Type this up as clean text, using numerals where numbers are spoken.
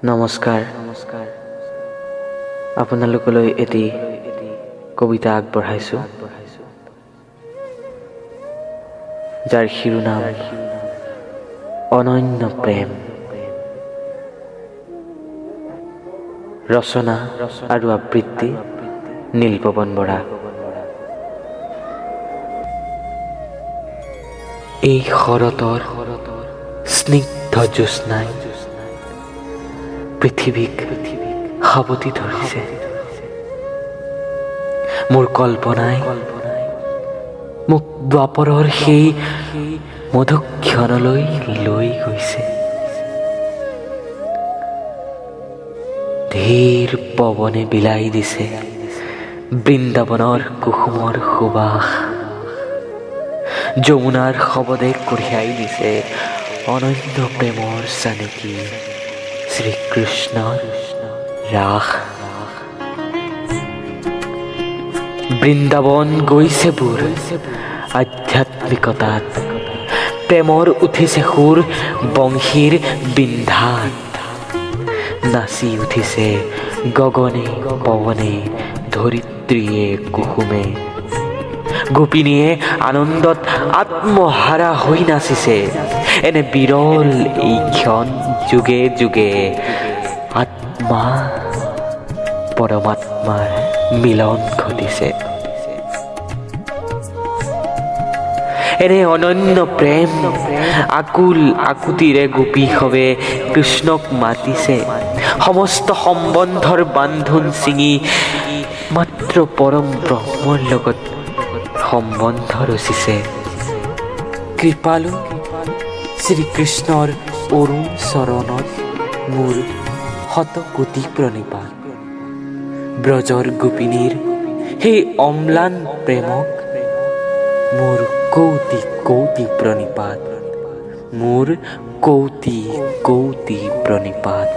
নমস্কাৰ আপোনালোকলৈ এটি কবিতা আগবঢ়াইছোঁ যাৰ শিৰোনাম অনন্য প্ৰেম। ৰচনা আৰু আবৃত্তি নীলপৱন বৰা। এই শৰতৰ স্নিগ্ধ জ্যোৎস্নাই পৃথিৱীক সাৱটি ধৰিছে। মোৰ কল্পনাই মোক দ্বাপৰৰ সেই মধুক্ষণলৈ লৈ গৈছে। ধীৰ পৱনে বিলাই দিছে বৃন্দাবনৰ কুসুমৰ সুবাস। যমুনাৰ শবদে কঢ়িয়াই নিছে অনন্য প্ৰেমৰ চানেকি শ্ৰীকৃষ্ণৰ ৰাস। বৃন্দাবন গৈছে বুৰ আধ্যাত্মিকতাত, প্ৰেমৰ উঠিছে সুৰ বংশীৰ বিন্ধাত। নাচি উঠিছে গগনে পৱনে ধৰিত্ৰীয়ে কুসুমে। গোপিনীয়ে আনন্দত আত্মহাৰা হৈ নাচিছে। এনে বিৰল এই ক্ষণ যুগে যুগে আত্মা পৰমাত্মাৰ মিলন ঘটিছে। এনে অনন্য প্ৰেম আকুল আকুতিৰে গোপীসৱে কৃষ্ণক মাতিছে। সমস্ত সম্বন্ধৰ বান্ধোন ছিঙি মাত্ৰ পৰম ব্ৰহ্মৰ লগত সম্বন্ধ ৰচিছে। কৃপালু শ্ৰীকৃষ্ণৰ অৰুণ চৰণত মোৰ শতকোটি প্ৰণিপাত। ব্ৰজৰ গোপিনীৰ সেই অম্লান প্ৰেমক মোৰ কৌটি কৌটি প্ৰণিপাত। মোৰ কৌটি কৌটি প্ৰণিপাত।